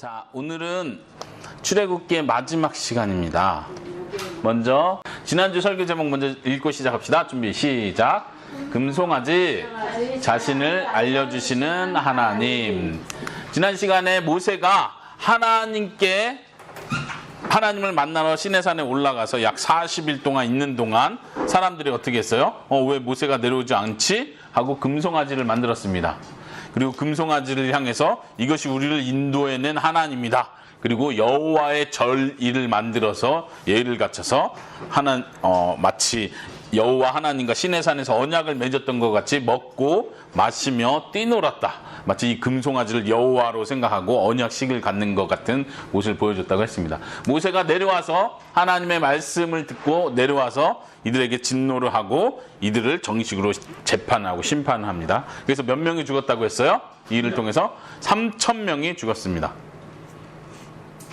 자, 오늘은 출애굽기의 마지막 시간입니다. 먼저 지난주 설교 제목 먼저 읽고 시작합시다. 준비 시작. 금송아지 자신을 알려주시는 하나님. 지난 시간에 모세가 하나님을 만나러 시내산에 올라가서 약 40일 동안 있는 동안 사람들이 어떻게 했어요? 왜 모세가 내려오지 않지? 하고 금송아지를 만들었습니다. 그리고 금송아지를 향해서 이것이 우리를 인도해낸 하나님이다. 그리고 여호와의 절일을 만들어서 예를 갖춰서 마치 여호와 하나님과 시내산에서 언약을 맺었던 것 같이 먹고 마시며 뛰놀았다. 마치 이 금송아지를 여호와로 생각하고 언약식을 갖는 것 같은 모습을 보여줬다고 했습니다. 모세가 내려와서 하나님의 말씀을 듣고 내려와서 이들에게 진노를 하고 이들을 정식으로 재판하고 심판합니다. 그래서 몇 명이 죽었다고 했어요? 이 일을 통해서 3,000명이 죽었습니다.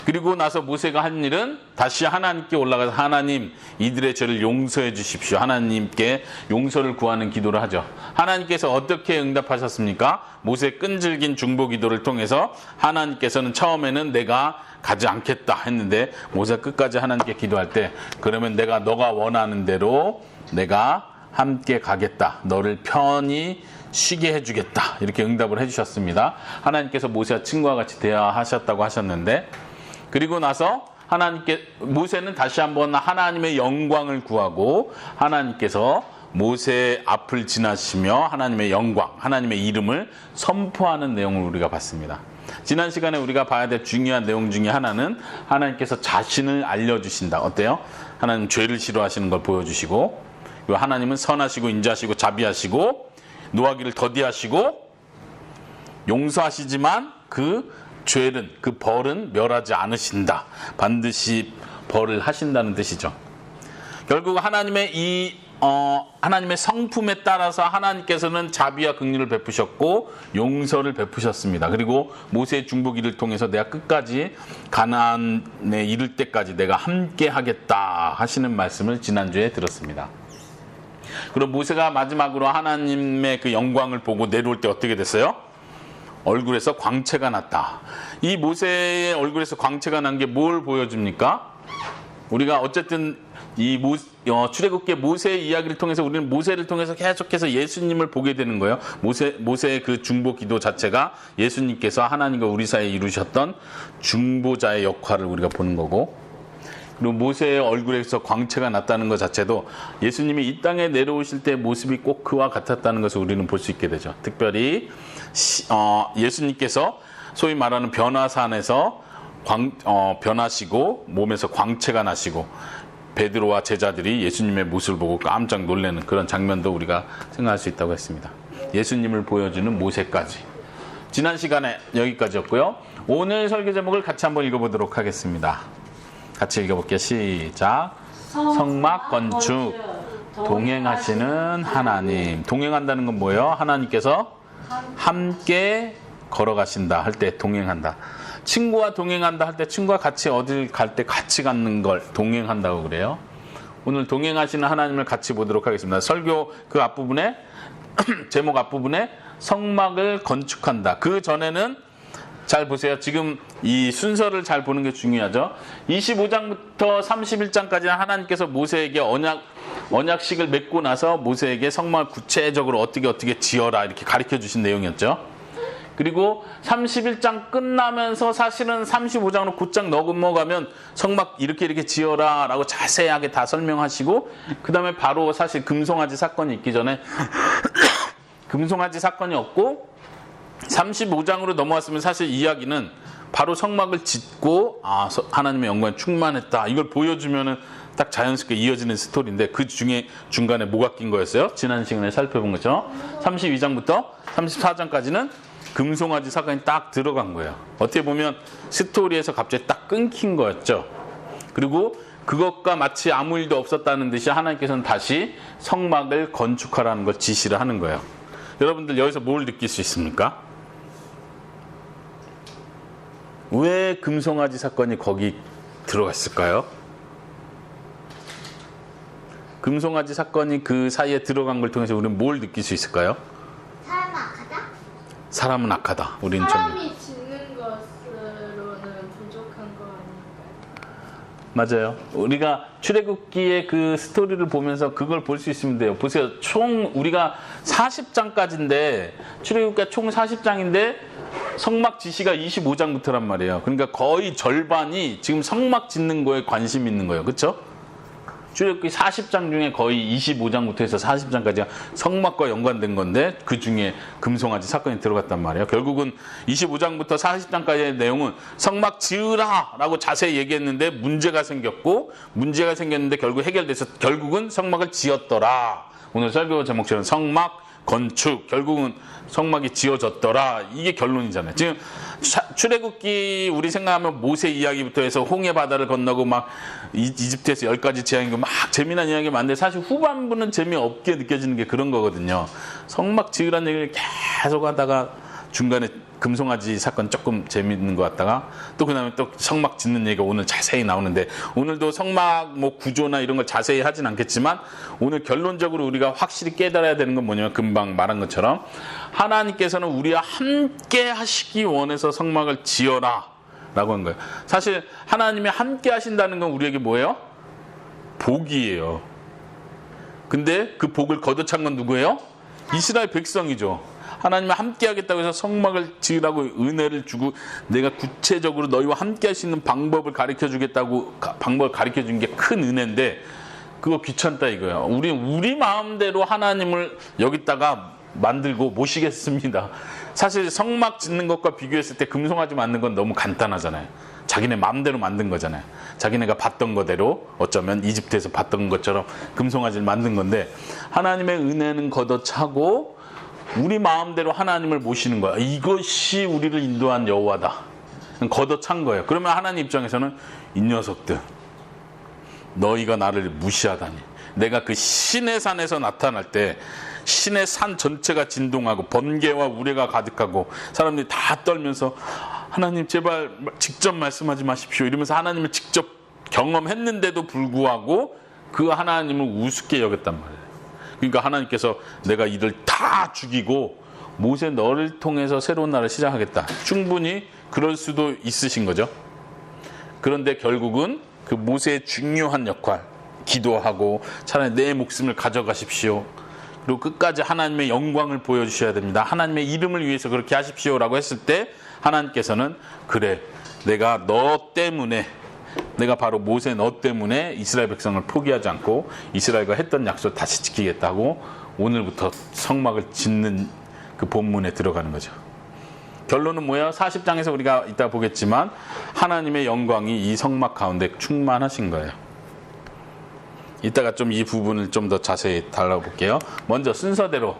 그리고 나서 모세가 한 일은 다시 하나님께 올라가서 하나님 이들의 죄를 용서해 주십시오. 하나님께 용서를 구하는 기도를 하죠. 하나님께서 어떻게 응답하셨습니까? 모세의 끈질긴 중보 기도를 통해서 하나님께서는 처음에는 내가 가지 않겠다 했는데 모세가 끝까지 하나님께 기도할 때 그러면 너가 원하는 대로 내가 함께 가겠다. 너를 편히 쉬게 해주겠다. 이렇게 응답을 해주셨습니다. 하나님께서 모세와 친구와 같이 대화하셨다고 하셨는데 그리고 나서 모세는 다시 한번 하나님의 영광을 구하고 하나님께서 모세 앞을 지나시며 하나님의 영광, 하나님의 이름을 선포하는 내용을 우리가 봤습니다. 지난 시간에 우리가 봐야 될 중요한 내용 중에 하나는 하나님께서 자신을 알려주신다. 어때요? 하나님 죄를 싫어하시는 걸 보여주시고 그리고 하나님은 선하시고 인자하시고 자비하시고 노하기를 더디하시고 용서하시지만 그 벌은 멸하지 않으신다. 반드시 벌을 하신다는 뜻이죠. 결국 하나님의 성품에 따라서 하나님께서는 자비와 긍휼을 베푸셨고 용서를 베푸셨습니다. 그리고 모세의 중보기를 통해서 내가 끝까지 가나안에 이를 때까지 내가 함께 하겠다 하시는 말씀을 지난주에 들었습니다. 그리고 모세가 마지막으로 하나님의 그 영광을 보고 내려올 때 어떻게 됐어요? 얼굴에서 광채가 났다. 이 모세의 얼굴에서 광채가 난 게 뭘 보여줍니까? 우리가 어쨌든 출애굽기의 모세의 이야기를 통해서 우리는 모세를 통해서 계속해서 예수님을 보게 되는 거예요. 모세의 그 중보 기도 자체가 예수님께서 하나님과 우리 사이에 이루셨던 중보자의 역할을 우리가 보는 거고 그리고 모세의 얼굴에서 광채가 났다는 것 자체도 예수님이 이 땅에 내려오실 때 모습이 꼭 그와 같았다는 것을 우리는 볼 수 있게 되죠. 특별히 예수님께서 소위 말하는 변화산에서 변하시고 몸에서 광채가 나시고 베드로와 제자들이 예수님의 모습을 보고 깜짝 놀라는 그런 장면도 우리가 생각할 수 있다고 했습니다. 예수님을 보여주는 모세까지. 지난 시간에 여기까지였고요. 오늘 설교 제목을 같이 한번 읽어보도록 하겠습니다. 같이 읽어볼게요. 시작. 성막 건축 동행하시는 하나님. 동행한다는 건 뭐예요? 하나님께서 함께 걸어가신다 할 때 동행한다. 친구와 동행한다 할 때 친구와 같이 어딜 갈 때 같이 가는 걸 동행한다고 그래요. 오늘 동행하시는 하나님을 같이 보도록 하겠습니다. 설교 그 앞부분에 제목 앞부분에 성막을 건축한다. 그 전에는 잘 보세요. 지금 이 순서를 잘 보는 게 중요하죠. 25장부터 31장까지는 하나님께서 모세에게 언약식을 맺고 나서 모세에게 성막을 구체적으로 어떻게 지어라 이렇게 가르쳐 주신 내용이었죠. 그리고 31장 끝나면서 사실은 35장으로 곧장 넘어가면 성막 이렇게 지어라 라고 자세하게 다 설명하시고 그 다음에 바로 사실 금송아지 사건이 있기 전에 금송아지 사건이 없고 35장으로 넘어왔으면 사실 이야기는 바로 성막을 짓고 하나님의 영광에 충만했다. 이걸 보여주면은 딱 자연스럽게 이어지는 스토리인데 그 중에 중간에 뭐가 낀 거였어요? 지난 시간에 살펴본 거죠. 32장부터 34장까지는 금송아지 사건이 딱 들어간 거예요. 어떻게 보면 스토리에서 갑자기 딱 끊긴 거였죠. 그리고 그것과 마치 아무 일도 없었다는 듯이 하나님께서는 다시 성막을 건축하라는 걸 지시를 하는 거예요. 여러분들 여기서 뭘 느낄 수 있습니까? 왜 금송아지 사건이 거기 들어갔을까요? 금송아지 사건이 그 사이에 들어간 걸 통해서 우리는 뭘 느낄 수 있을까요? 사람은 악하다? 사람은 악하다. 우리는 사람이 짓는 것으로는 맞아요. 우리가 출애굽기의 그 스토리를 보면서 그걸 볼 수 있으면 돼요. 보세요. 총 우리가 40장까지인데 출애굽기가 총 40장인데 성막 지시가 25장부터란 말이에요. 그러니까 거의 절반이 지금 성막 짓는 거에 관심 있는 거예요. 그렇죠? 출애굽기 40장 중에 거의 25장부터 해서 40장까지가 성막과 연관된 건데 그 중에 금송아지 사건이 들어갔단 말이에요. 결국은 25장부터 40장까지의 내용은 성막 지으라 라고 자세히 얘기했는데 문제가 생겼는데 결국 해결돼서 결국은 성막을 지었더라. 오늘 설교 제목처럼 성막 건축, 결국은 성막이 지어졌더라. 이게 결론이잖아요. 지금 출애굽기 우리 생각하면 모세 이야기부터 해서 홍해 바다를 건너고 막 이집트에서 10가지 재앙이고 막 재미난 이야기 많은데 사실 후반부는 재미없게 느껴지는 게 그런 거거든요. 성막 지으라는 얘기를 계속 하다가 중간에 금송아지 사건 조금 재밌는 것 같다가 또 그다음에 또 성막 짓는 얘기가 오늘 자세히 나오는데 오늘도 성막 뭐 구조나 이런 걸 자세히 하진 않겠지만 오늘 결론적으로 우리가 확실히 깨달아야 되는 건 뭐냐면 금방 말한 것처럼 하나님께서는 우리와 함께 하시기 원해서 성막을 지어라 라고 한 거예요. 사실 하나님이 함께 하신다는 건 우리에게 뭐예요? 복이에요. 근데 그 복을 거둬찬 건 누구예요? 이스라엘 백성이죠. 하나님이 함께 하겠다고 해서 성막을 지으라고 은혜를 주고 내가 구체적으로 너희와 함께 할 수 있는 방법을 가르쳐 주겠다고 방법을 가르쳐 준 게 큰 은혜인데 그거 귀찮다 이거야. 우리 마음대로 하나님을 여기다가 만들고 모시겠습니다. 사실 성막 짓는 것과 비교했을 때 금송아지 만든 건 너무 간단하잖아요. 자기네 마음대로 만든 거잖아요. 자기네가 봤던 거대로 어쩌면 이집트에서 봤던 것처럼 금송아지를 만든 건데 하나님의 은혜는 걷어차고 우리 마음대로 하나님을 모시는 거야. 이것이 우리를 인도한 여호와다. 걷어찬 거예요. 그러면 하나님 입장에서는 이 녀석들 너희가 나를 무시하다니. 내가 그 신의 산에서 나타날 때 신의 산 전체가 진동하고 번개와 우레가 가득하고 사람들이 다 떨면서 하나님 제발 직접 말씀하지 마십시오 이러면서 하나님을 직접 경험했는데도 불구하고 그 하나님을 우습게 여겼단 말이에요. 그러니까 하나님께서 내가 이들 다 죽이고 모세 너를 통해서 새로운 날을 시작하겠다. 충분히 그럴 수도 있으신 거죠. 그런데 결국은 그 모세의 중요한 역할, 기도하고 차라리 내 목숨을 가져가십시오. 그리고 끝까지 하나님의 영광을 보여주셔야 됩니다. 하나님의 이름을 위해서 그렇게 하십시오라고 했을 때 하나님께서는 그래 내가 너 때문에 내가 바로 모세 너 때문에 이스라엘 백성을 포기하지 않고 이스라엘과 했던 약속 다시 지키겠다고 오늘부터 성막을 짓는 그 본문에 들어가는 거죠. 결론은 뭐야? 40장에서 우리가 이따 보겠지만 하나님의 영광이 이 성막 가운데 충만하신 거예요. 이따가 좀 이 부분을 좀 더 자세히 다뤄볼게요. 먼저 순서대로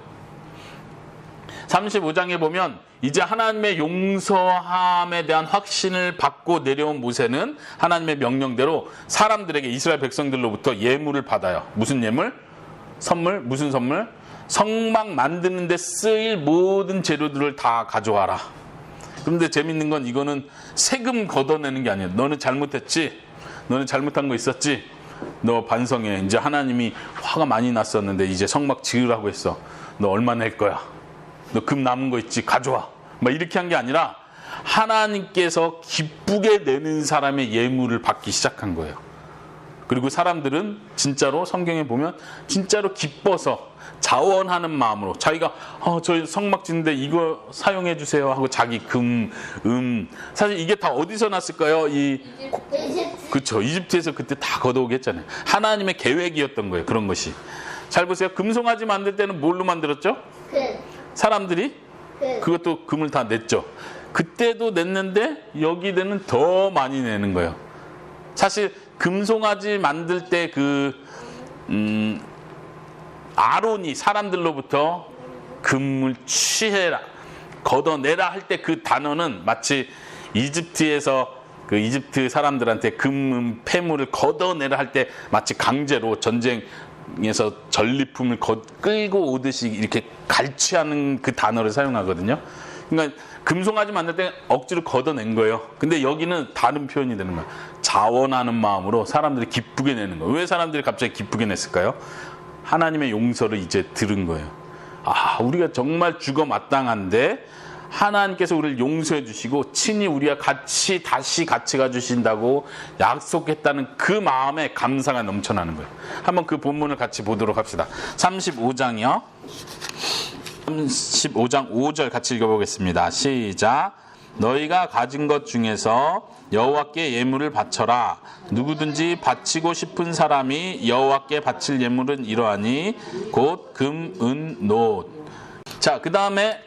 35장에 보면 이제 하나님의 용서함에 대한 확신을 받고 내려온 모세는 하나님의 명령대로 사람들에게 이스라엘 백성들로부터 예물을 받아요. 무슨 예물? 선물? 무슨 선물? 성막 만드는 데 쓰일 모든 재료들을 다 가져와라. 그런데 재밌는 건 이거는 세금 걷어내는 게 아니에요. 너는 잘못했지? 너는 잘못한 거 있었지? 너 반성해. 이제 하나님이 화가 많이 났었는데 이제 성막 지으라고 했어. 너 얼마 낼 거야? 너 금 남은 거 있지? 가져와. 막 이렇게 한 게 아니라 하나님께서 기쁘게 내는 사람의 예물을 받기 시작한 거예요. 그리고 사람들은 진짜로 성경에 보면 진짜로 기뻐서 자원하는 마음으로 자기가 저희 성막 짓는데 이거 사용해 주세요 하고 자기 금, 사실 이게 다 어디서 났을까요? 그렇죠. 이집트에서 그때 다 걷어오게 했잖아요. 하나님의 계획이었던 거예요. 그런 것이. 잘 보세요. 금송아지 만들 때는 뭘로 만들었죠? 사람들이 그것도 금을 다 냈죠. 그때도 냈는데 여기에는 더 많이 내는 거예요. 사실 금송아지 만들 때 아론이 사람들로부터 금을 취해라, 걷어내라 할 때 그 단어는 마치 이집트에서 그 이집트 사람들한테 금, 폐물을 걷어내라 할 때 마치 강제로 전쟁에서 전리품을 끌고 오듯이 이렇게 갈취하는 그 단어를 사용하거든요. 그러니까 금송아지 만들 때 억지로 걷어낸 거예요. 근데 여기는 다른 표현이 되는 거예요. 자원하는 마음으로 사람들이 기쁘게 내는 거예요. 왜 사람들이 갑자기 기쁘게 냈을까요? 하나님의 용서를 이제 들은 거예요. 우리가 정말 죽어 마땅한데 하나님께서 우리를 용서해 주시고 친히 우리와 같이 다시 같이 가주신다고 약속했다는 그 마음에 감사가 넘쳐나는 거예요. 한번 그 본문을 같이 보도록 합시다. 35장이요. 35장 5절 같이 읽어보겠습니다. 시작. 너희가 가진 것 중에서 여호와께 예물을 바쳐라. 누구든지 바치고 싶은 사람이 여호와께 바칠 예물은 이러하니 곧 금, 은, 노. 자, 그 다음에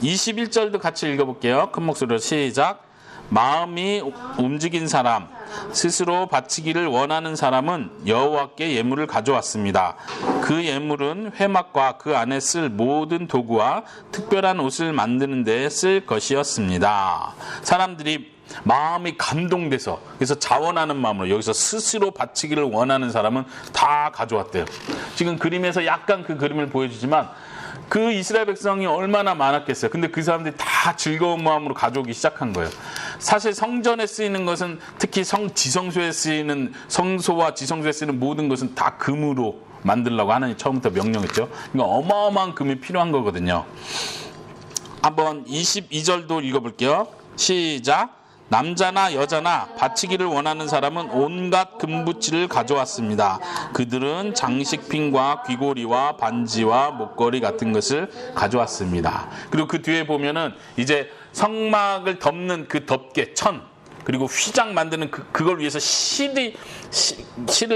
21절도 같이 읽어볼게요. 큰 목소리로 시작. 마음이 움직인 사람, 스스로 바치기를 원하는 사람은 여호와께 예물을 가져왔습니다. 그 예물은 회막과 그 안에 쓸 모든 도구와 특별한 옷을 만드는 데 쓸 것이었습니다. 사람들이 마음이 감동돼서, 그래서 자원하는 마음으로 여기서 스스로 바치기를 원하는 사람은 다 가져왔대요. 지금 그림에서 약간 그 그림을 보여주지만 그 이스라엘 백성이 얼마나 많았겠어요. 근데 그 사람들이 다 즐거운 마음으로 가져오기 시작한 거예요. 사실 성전에 쓰이는 것은, 특히 지성소에 쓰이는, 성소와 지성소에 쓰이는 모든 것은 다 금으로 만들려고 하나님 처음부터 명령했죠. 그러니까 어마어마한 금이 필요한 거거든요. 한번 22절도 읽어볼게요. 시작. 남자나 여자나 바치기를 원하는 사람은 온갖 금붙이를 가져왔습니다. 그들은 장식핀과 귀고리와 반지와 목걸이 같은 것을 가져왔습니다. 그리고 그 뒤에 보면은 이제 성막을 덮는 그 덮개, 천, 그리고 휘장 만드는 그걸 위해서 실을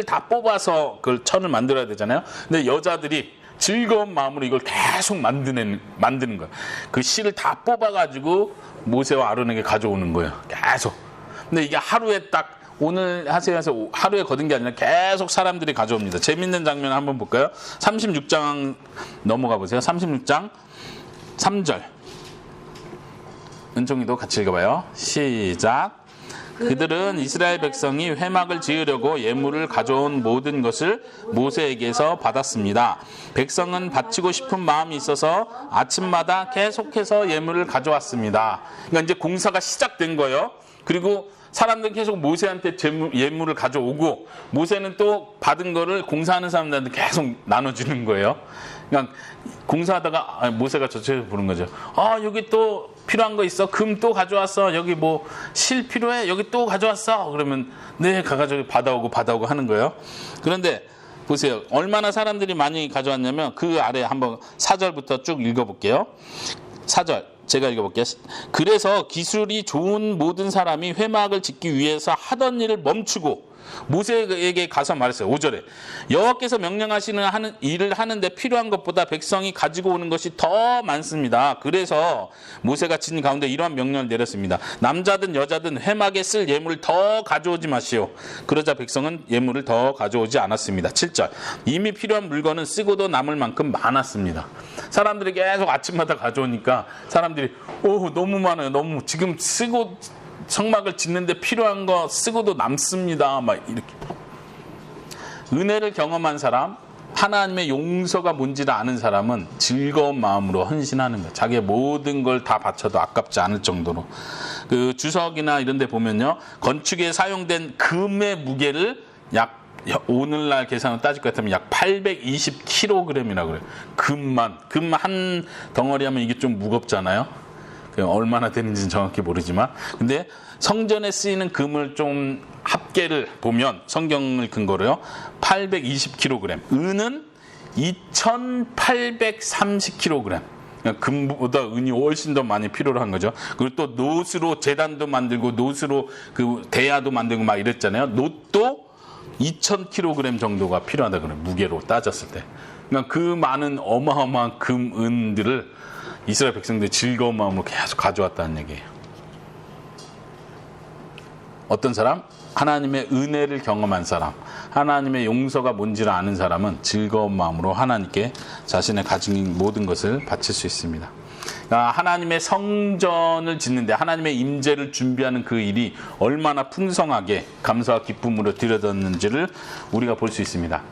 다 뽑아서 그 천을 만들어야 되잖아요. 근데 여자들이 즐거운 마음으로 이걸 계속 만드는 거예요. 그 실을 다 뽑아가지고 모세와 아론에게 가져오는 거예요. 계속. 근데 이게 하루에 딱 오늘 하세요 해서 하루에 거둔 게 아니라 계속 사람들이 가져옵니다. 재밌는 장면 한번 볼까요? 36장 넘어가 보세요. 36장 3절. 은총이도 같이 읽어봐요. 시작. 그들은 이스라엘 백성이 회막을 지으려고 예물을 가져온 모든 것을 모세에게서 받았습니다. 백성은 바치고 싶은 마음이 있어서 아침마다 계속해서 예물을 가져왔습니다. 그러니까 이제 공사가 시작된 거예요. 그리고 사람들은 계속 모세한테 예물을 가져오고, 모세는 또 받은 거를 공사하는 사람들한테 계속 나눠주는 거예요. 그러니까 공사하다가 모세가 저쪽에서 부른 거죠. 여기 또 필요한 거 있어? 금 또 가져왔어? 여기 뭐 실 필요해? 여기 또 가져왔어? 그러면 네, 가가지고 받아오고 하는 거예요. 그런데 보세요. 얼마나 사람들이 많이 가져왔냐면 그 아래 한번 4절부터 쭉 읽어볼게요. 4절 제가 읽어볼게요. 그래서 기술이 좋은 모든 사람이 회막을 짓기 위해서 하던 일을 멈추고 모세에게 가서 말했어요. 5절에 여호와께서 명령하시는 일을 하는데 필요한 것보다 백성이 가지고 오는 것이 더 많습니다. 그래서 모세가 진 가운데 이러한 명령을 내렸습니다. 남자든 여자든 회막에 쓸 예물을 더 가져오지 마시오. 그러자 백성은 예물을 더 가져오지 않았습니다. 7절 이미 필요한 물건은 쓰고도 남을 만큼 많았습니다. 사람들이 계속 아침마다 가져오니까 사람들이 너무 많아요. 너무 지금 쓰고 성막을 짓는데 필요한 거 쓰고도 남습니다. 막 이렇게. 은혜를 경험한 사람, 하나님의 용서가 뭔지를 아는 사람은 즐거운 마음으로 헌신하는 거예요. 자기의 모든 걸 다 바쳐도 아깝지 않을 정도로. 그 주석이나 이런 데 보면요, 건축에 사용된 금의 무게를 약 오늘날 계산으로 따질 것 같으면 약 820kg이라고 그래요. 금 한 덩어리 하면 이게 좀 무겁잖아요. 얼마나 되는지는 정확히 모르지만, 근데 성전에 쓰이는 금을 좀 합계를 보면 성경을 근거로요, 820kg, 은은 2830kg. 금보다 은이 훨씬 더 많이 필요로 한 거죠. 그리고 또 놋으로 제단도 만들고 놋으로 그 대야도 만들고 막 이랬잖아요. 놋도 2000kg 정도가 필요하다 그래요. 무게로 따졌을 때. 그러니까 그 많은 어마어마한 금, 은들을 이스라엘 백성들이 즐거운 마음으로 계속 가져왔다는 얘기예요. 어떤 사람? 하나님의 은혜를 경험한 사람, 하나님의 용서가 뭔지를 아는 사람은 즐거운 마음으로 하나님께 자신의 가진 모든 것을 바칠 수 있습니다. 그러니까 하나님의 성전을 짓는데 하나님의 임재를 준비하는 그 일이 얼마나 풍성하게 감사와 기쁨으로 드려졌는지를 우리가 볼 수 있습니다.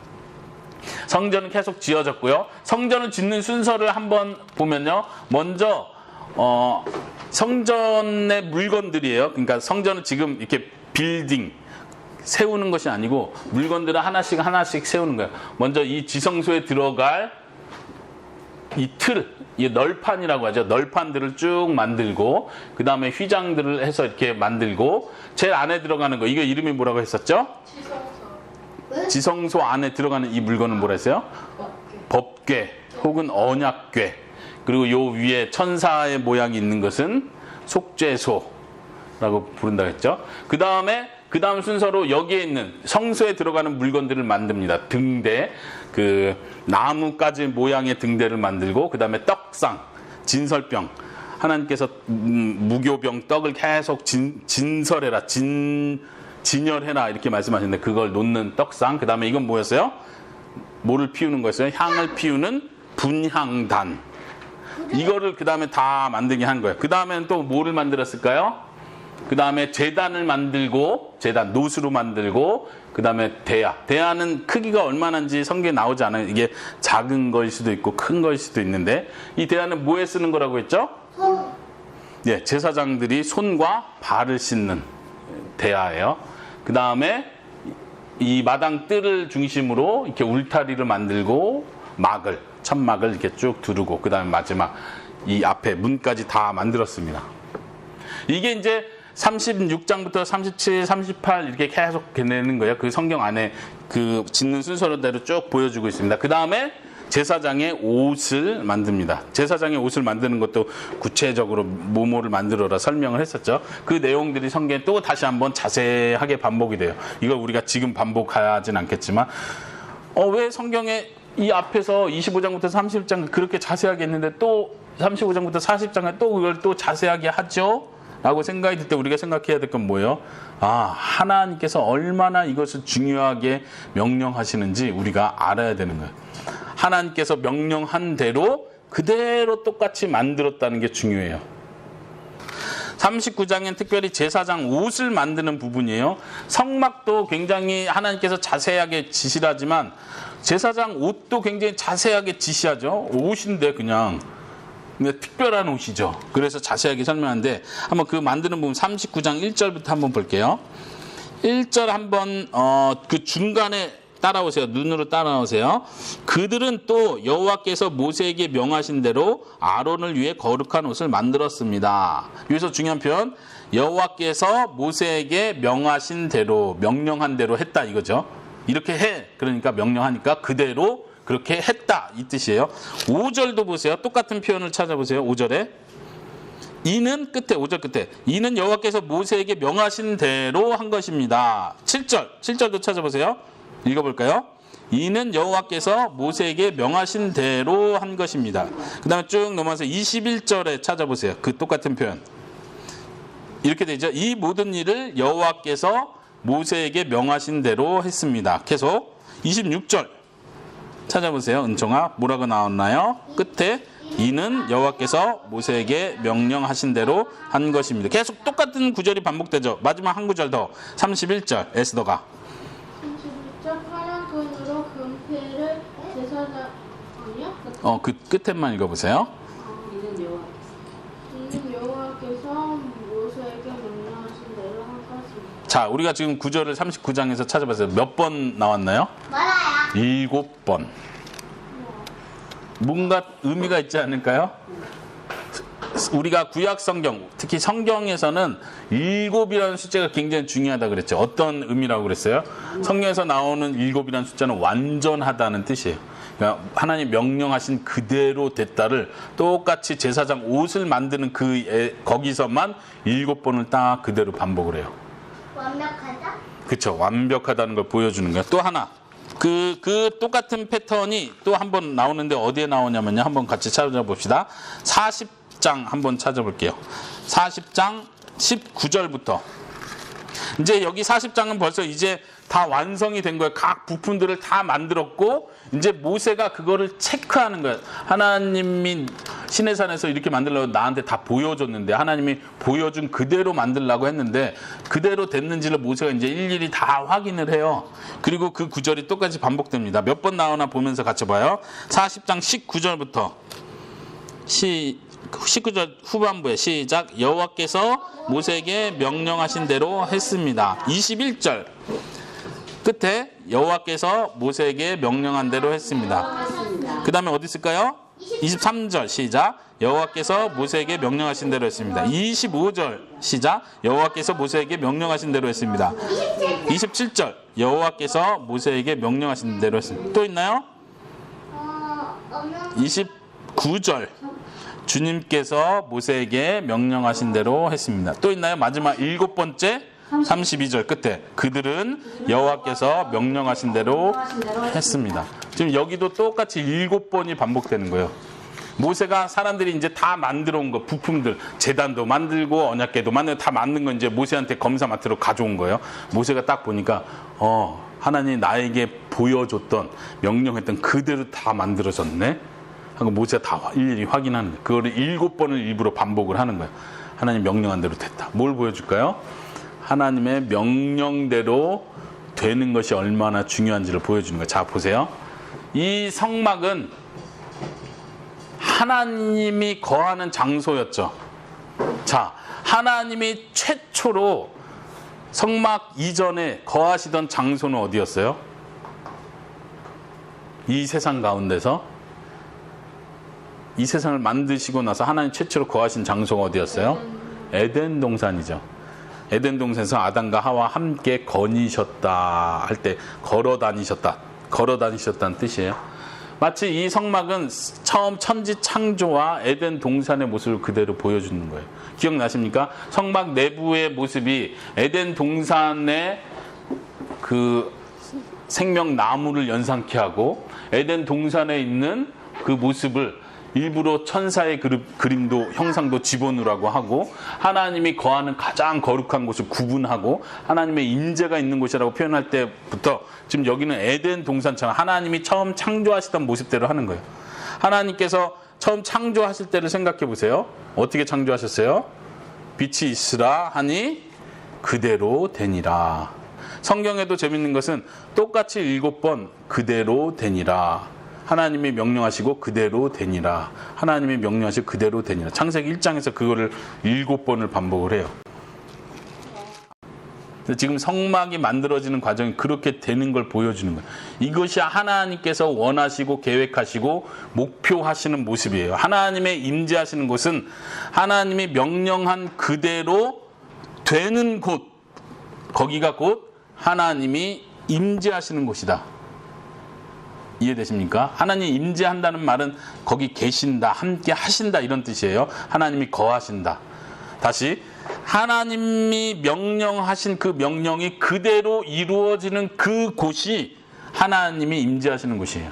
성전은 계속 지어졌고요. 성전을 짓는 순서를 한번 보면요, 먼저 성전의 물건들이에요. 그러니까 성전은 지금 이렇게 빌딩 세우는 것이 아니고 물건들을 하나씩 세우는 거예요. 먼저 이 지성소에 들어갈 이 틀, 이 널판이라고 하죠. 널판들을 쭉 만들고 그 다음에 휘장들을 해서 이렇게 만들고 제일 안에 들어가는 거 이거 이름이 뭐라고 했었죠? 지성소 안에 들어가는 이 물건은 뭐라 했어요? 법궤 혹은 언약궤. 그리고 요 위에 천사의 모양이 있는 것은 속죄소라고 부른다고 했죠. 그 다음 순서로 여기에 있는 성소에 들어가는 물건들을 만듭니다. 등대, 그 나무가지 모양의 등대를 만들고 그 다음에 떡상, 진설병. 하나님께서 무교병 떡을 계속 진설해라, 진열해라 이렇게 말씀하셨는데 그걸 놓는 떡상. 그 다음에 이건 뭐였어요? 뭐를 피우는 거였어요? 향을 피우는 분향단. 이거를 그 다음에 다 만들게 한 거예요. 그 다음에는 또 뭐를 만들었을까요? 그 다음에 제단을 만들고, 제단, 노수로 만들고, 그 다음에 대야는 크기가 얼마나인지 성경에 나오지 않아요. 이게 작은 거일 수도 있고 큰 거일 수도 있는데 이 대야는 뭐에 쓰는 거라고 했죠? 예, 제사장들이 손과 발을 씻는 대야예요. 그 다음에 이 마당 뜰을 중심으로 이렇게 울타리를 만들고 천막을 이렇게 쭉 두르고 그 다음에 마지막 이 앞에 문까지 다 만들었습니다. 이게 이제 36장부터 37, 38 이렇게 계속 내는 거예요. 그 성경 안에 그 짓는 순서대로 쭉 보여주고 있습니다. 그 다음에 제사장의 옷을 만듭니다. 제사장의 옷을 만드는 것도 구체적으로 뭐뭐를 만들어라 설명을 했었죠. 그 내용들이 성경에 또 다시 한번 자세하게 반복이 돼요. 이걸 우리가 지금 반복하진 않겠지만 왜 성경에 이 앞에서 25장부터 30장 그렇게 자세하게 했는데 또 35장부터 40장에 또 그걸 또 자세하게 하죠? 라고 생각이 들 때 우리가 생각해야 될 건 뭐예요? 하나님께서 얼마나 이것을 중요하게 명령하시는지 우리가 알아야 되는 거예요. 하나님께서 명령한 대로 그대로 똑같이 만들었다는 게 중요해요. 39장엔 특별히 제사장 옷을 만드는 부분이에요. 성막도 굉장히 하나님께서 자세하게 지시를 하지만 제사장 옷도 굉장히 자세하게 지시하죠. 옷인데 그냥 특별한 옷이죠. 그래서 자세하게 설명하는데 한번 그 만드는 부분 39장 1절부터 한번 볼게요. 1절 한번 그 중간에 따라오세요. 눈으로 따라오세요. 그들은 또 여호와께서 모세에게 명하신 대로 아론을 위해 거룩한 옷을 만들었습니다. 여기서 중요한 표현 여호와께서 모세에게 명하신 대로 명령한 대로 했다 이거죠. 이렇게 해. 그러니까 명령하니까 그대로 그렇게 했다 이 뜻이에요. 5절도 보세요. 똑같은 표현을 찾아보세요. 5절에 이는 끝에 5절 끝에 이는 여호와께서 모세에게 명하신 대로 한 것입니다. 7절도 찾아보세요. 읽어볼까요? 이는 여호와께서 모세에게 명하신 대로 한 것입니다. 그 다음에 쭉 넘어가서 21절에 찾아보세요. 그 똑같은 표현 이렇게 되죠. 이 모든 일을 여호와께서 모세에게 명하신 대로 했습니다. 계속 26절 찾아보세요. 은총아 뭐라고 나왔나요? 끝에 이는 여호와께서 모세에게 명령하신 대로 한 것입니다. 계속 똑같은 구절이 반복되죠. 마지막 한 구절 더 31절 에스더가 31절 파란 돈으로 금패를 제사장 아니요? 그 끝에만 읽어보세요. 이는 여호와께서 모세에게 명령하신 대로 한 것입니다. 자, 우리가 지금 구절을 39장에서 찾아봤어요. 몇 번 나왔나요? 뭐라요? 7번. 뭔가 의미가 있지 않을까요? 우리가 구약 성경, 특히 성경에서는 7이라는 숫자가 굉장히 중요하다 그랬죠. 어떤 의미라고 그랬어요? 성경에서 나오는 7이라는 숫자는 완전하다는 뜻이에요. 그러니까 하나님 명령하신 그대로 됐다를 똑같이 제사장 옷을 만드는 거기서만 7번을 딱 그대로 반복을 해요. 완벽하다? 그렇죠. 완벽하다는 걸 보여주는 거예요. 또 하나. 그 똑같은 패턴이 또 한 번 나오는데 어디에 나오냐면요. 한번 같이 찾아봅시다. 40장 한번 찾아볼게요. 40장 19절부터. 이제 여기 40장은 벌써 이제 다 완성이 된 거예요. 각 부품들을 다 만들었고 이제 모세가 그거를 체크하는 거예요. 하나님이 시내산에서 이렇게 만들려고 나한테 다 보여줬는데 하나님이 보여준 그대로 만들려고 했는데 그대로 됐는지를 모세가 이제 일일이 다 확인을 해요. 그리고 그 구절이 똑같이 반복됩니다. 몇 번 나오나 보면서 같이 봐요. 40장 19절부터 19절 후반부에 시작. 여호와께서 모세에게 명령하신 대로 했습니다. 21절 끝에 여호와께서 모세에게 명령한 대로 했습니다. 그 다음에 어디 있을까요? 23절 시작. 여호와께서 모세에게 명령하신 대로 했습니다. 25절 시작. 여호와께서 모세에게 명령하신 대로 했습니다. 27절 여호와께서 모세에게 명령하신 대로 했습니다. 또 있나요? 29절 주님께서 모세에게 명령하신 대로 했습니다. 또 있나요? 마지막 7번째 32절 끝에 그들은 여호와께서 명령하신 대로 했습니다. 지금 여기도 똑같이 7번이 반복되는 거예요. 모세가 사람들이 이제 다 만들어 온 거, 부품들, 제단도 만들고 언약궤도 만들고 다 만든 거 이제 모세한테 검사 맡으러 가져온 거예요. 모세가 딱 보니까 하나님 나에게 보여줬던 명령했던 그대로 다 만들어졌네 하고 모세가 다 일일이 확인하는 거예요. 그거를 7번을 일부러 반복을 하는 거예요. 하나님 명령한 대로 됐다. 뭘 보여줄까요? 하나님의 명령대로 되는 것이 얼마나 중요한지를 보여주는 거예요. 자, 보세요. 이 성막은 하나님이 거하는 장소였죠. 자, 하나님이 최초로 성막 이전에 거하시던 장소는 어디였어요? 이 세상 가운데서 이 세상을 만드시고 나서 하나님 최초로 거하신 장소가 어디였어요? 에덴 동산이죠. 에덴 동산에서 아담과 하와 함께 거니셨다 할 때 걸어 다니셨다는 뜻이에요. 마치 이 성막은 처음 천지 창조와 에덴 동산의 모습을 그대로 보여주는 거예요. 기억나십니까? 성막 내부의 모습이 에덴 동산의 그 생명나무를 연상케 하고 에덴 동산에 있는 그 모습을 일부러 천사의 그림도 형상도 집어넣으라고 하고 하나님이 거하는 가장 거룩한 곳을 구분하고 하나님의 임재가 있는 곳이라고 표현할 때부터 지금 여기는 에덴 동산처럼 하나님이 처음 창조하시던 모습대로 하는 거예요. 하나님께서 처음 창조하실 때를 생각해 보세요. 어떻게 창조하셨어요? 빛이 있으라 하니 그대로 되니라. 성경에도 재밌는 것은 똑같이 7번 그대로 되니라. 하나님이 명령하시고 그대로 되니라. 하나님이 명령하시고 그대로 되니라. 창세기 1장에서 그거를 7번을 반복을 해요. 지금 성막이 만들어지는 과정이 그렇게 되는 걸 보여주는 거예요. 이것이 하나님께서 원하시고 계획하시고 목표하시는 모습이에요. 하나님의 임재하시는 곳은 하나님이 명령한 그대로 되는 곳, 거기가 곧 하나님이 임재하시는 곳이다. 이해되십니까? 하나님 임재한다는 말은 거기 계신다, 함께 하신다 이런 뜻이에요. 하나님이 거하신다. 다시 하나님이 명령하신 그 명령이 그대로 이루어지는 그 곳이 하나님이 임재하시는 곳이에요.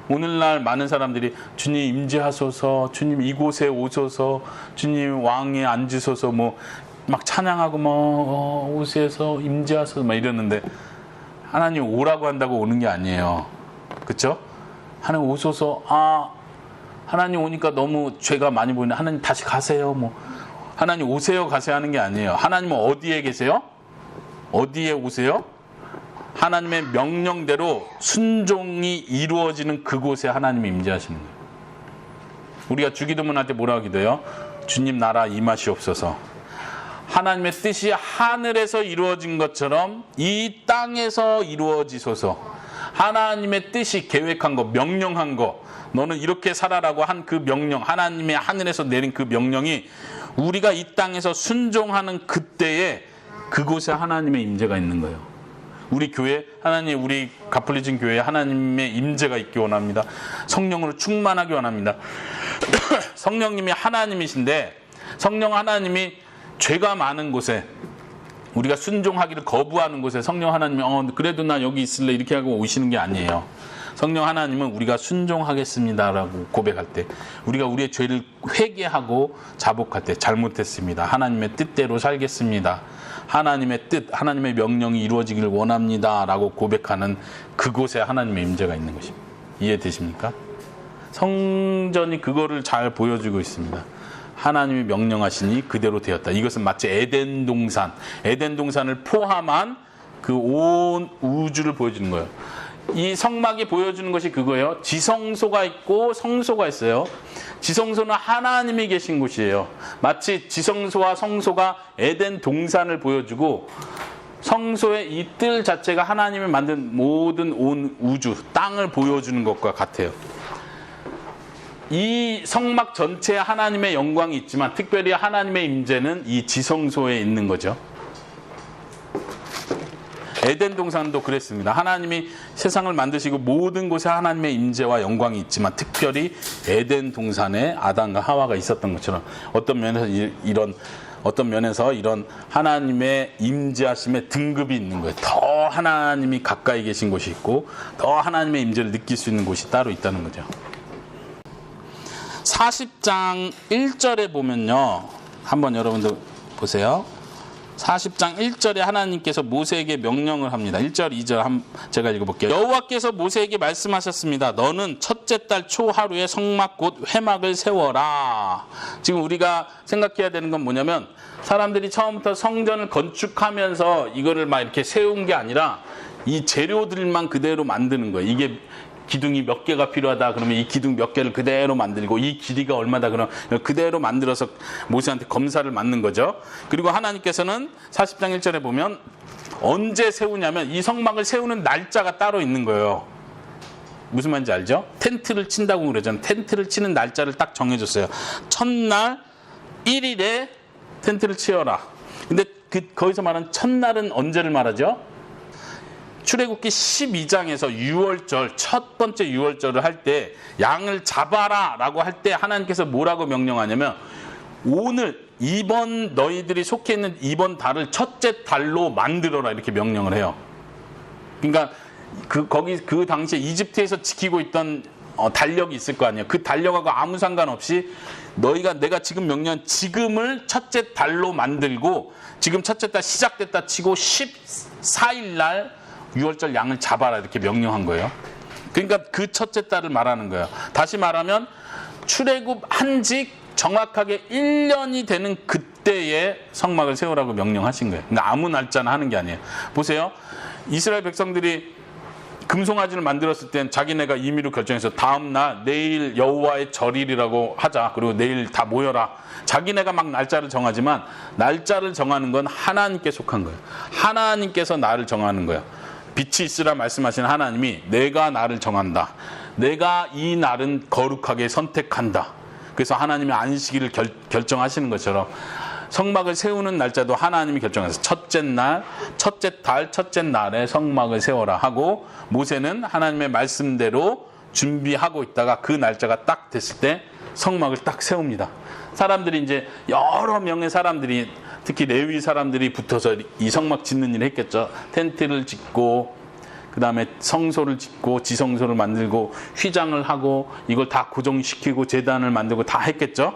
오늘날 많은 사람들이 주님 임재하소서, 주님 이곳에 오소서, 주님 왕에 앉으소서 뭐 막 찬양하고 뭐 오셔서 임재하소서 막 이러는데 하나님 오라고 한다고 오는 게 아니에요. 그렇죠? 하나님 오소서. 하나님 오니까 너무 죄가 많이 보이는데 하나님 다시 가세요. 뭐 하나님 오세요 가세요 하는 게 아니에요. 하나님은 어디에 계세요? 어디에 오세요? 하나님의 명령대로 순종이 이루어지는 그곳에 하나님이 임재하시는 거예요. 우리가 주기도문 할 때 뭐라고 기도해요? 주님 나라 임하시옵소서. 하나님의 뜻이 하늘에서 이루어진 것처럼 이 땅에서 이루어지소서. 하나님의 뜻이 계획한 거, 명령한 거, 너는 이렇게 살아라고 한 그 명령, 하나님의 하늘에서 내린 그 명령이 우리가 이 땅에서 순종하는 그때에 그곳에 하나님의 임재가 있는 거예요. 우리 교회, 하나님, 우리 가톨릭 교회에 하나님의 임재가 있기 원합니다. 성령으로 충만하기 원합니다. 성령님이 하나님이신데 성령 하나님이 죄가 많은 곳에 우리가 순종하기를 거부하는 곳에 성령 하나님이 그래도 나 여기 있을래 이렇게 하고 오시는 게 아니에요. 성령 하나님은 우리가 순종하겠습니다라고 고백할 때 우리가 우리의 죄를 회개하고 자복할 때 잘못했습니다. 하나님의 뜻대로 살겠습니다. 하나님의 뜻, 하나님의 명령이 이루어지기를 원합니다라고 고백하는 그곳에 하나님의 임재가 있는 것입니다. 이해되십니까? 성전이 그거를 잘 보여주고 있습니다. 하나님이 명령하시니 그대로 되었다. 이것은 마치 에덴 동산을 포함한 그 온 우주를 보여주는 거예요. 이 성막이 보여주는 것이 그거예요. 지성소가 있고 성소가 있어요. 지성소는 하나님이 계신 곳이에요. 마치 지성소와 성소가 에덴 동산을 보여주고 성소의 이 뜰 자체가 하나님이 만든 모든 온 우주, 땅을 보여주는 것과 같아요. 이 성막 전체에 하나님의 영광이 있지만 특별히 하나님의 임재는 이 지성소에 있는 거죠. 에덴 동산도 그랬습니다. 하나님이 세상을 만드시고 모든 곳에 하나님의 임재와 영광이 있지만 특별히 에덴 동산에 아담과 하와가 있었던 것처럼 어떤 면에서 이런 하나님의 임재하심의 등급이 있는 거예요. 더 하나님이 가까이 계신 곳이 있고 더 하나님의 임재를 느낄 수 있는 곳이 따로 있다는 거죠. 40장 1절에 보면요. 한번 여러분들 보세요. 40장 1절에 하나님께서 모세에게 명령을 합니다. 1절, 2절 제가 읽어볼게요. 여호와께서 모세에게 말씀하셨습니다. 너는 첫째 달 초하루에 성막 곧 회막을 세워라. 지금 우리가 생각해야 되는 건 뭐냐면 사람들이 처음부터 성전을 건축하면서 이거를 막 이렇게 세운 게 아니라 이 재료들만 그대로 만드는 거예요. 이게 기둥이 몇 개가 필요하다 그러면 이 기둥 몇 개를 그대로 만들고 이 길이가 얼마다 그러면 그대로 만들어서 모세한테 검사를 맞는 거죠. 그리고 하나님께서는 40장 1절에 보면 언제 세우냐면 이 성막을 세우는 날짜가 따로 있는 거예요. 무슨 말인지 알죠? 텐트를 친다고 그러잖아요. 텐트를 치는 날짜를 딱 정해줬어요. 첫날 1일에 텐트를 치어라. 근데 거기서 말하는 첫날은 언제를 말하죠? 출애굽기 12장에서 유월절 첫 번째 유월절을 할 때 양을 잡아라 라고 할 때 하나님께서 뭐라고 명령하냐면 오늘 이번 너희들이 속해 있는 이번 달을 첫째 달로 만들어라 이렇게 명령을 해요. 그러니까 그 당시에 이집트에서 지키고 있던 달력이 있을 거 아니에요. 그 달력하고 아무 상관없이 내가 지금 명령한 지금을 첫째 달로 만들고 지금 첫째 달 시작됐다 치고 14일 날 6월절 양을 잡아라 이렇게 명령한 거예요. 그러니까 그 첫째 달을 말하는 거예요. 다시 말하면 출애굽 한지 정확하게 1년이 되는 그때에 성막을 세우라고 명령하신 거예요. 그러니까 아무 날짜나 하는 게 아니에요. 보세요. 이스라엘 백성들이 금송아지를 만들었을 땐 자기네가 임의로 결정해서 다음 날 내일 여호와의 절일이라고 하자. 그리고 내일 다 모여라. 자기네가 막 날짜를 정하지만 날짜를 정하는 건 하나님께 속한 거예요. 하나님께서 날을 정하는 거예요. 빛이 있으라 말씀하시는 하나님이 내가 나를 정한다. 내가 이 날은 거룩하게 선택한다. 그래서 하나님이 안식일을 결정하시는 것처럼 성막을 세우는 날짜도 하나님이 결정해서 첫째 날, 첫째 달, 첫째 날에 성막을 세워라 하고 모세는 하나님의 말씀대로 준비하고 있다가 그 날짜가 딱 됐을 때 성막을 딱 세웁니다. 사람들이 이제 여러 명의 사람들이 특히 레위 사람들이 붙어서 이 성막 짓는 일을 했겠죠. 텐트를 짓고 그 다음에 성소를 짓고 지성소를 만들고 휘장을 하고 이걸 다 고정시키고 제단을 만들고 다 했겠죠.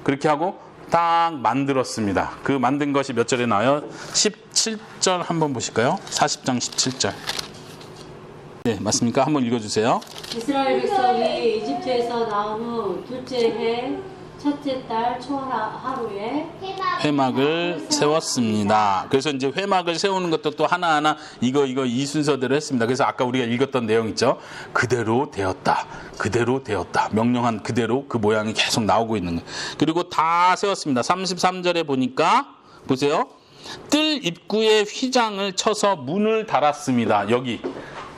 그렇게 하고 딱 만들었습니다. 그 만든 것이 몇 절에 나와요? 17절 한번 보실까요? 40장 17절. 네, 맞습니까? 한번 읽어주세요. 이스라엘 백성이 이집트에서 나온 후 둘째 해 첫째 달 초하루에 회막을 세웠습니다. 그래서 이제 회막을 세우는 것도 또 하나하나 이거 이 순서대로 했습니다. 그래서 아까 우리가 읽었던 내용 있죠. 그대로 되었다. 그대로 되었다. 명령한 그대로 그 모양이 계속 나오고 있는 거예요. 그리고 다 세웠습니다. 33절에 보니까 보세요. 뜰 입구에 휘장을 쳐서 문을 달았습니다. 여기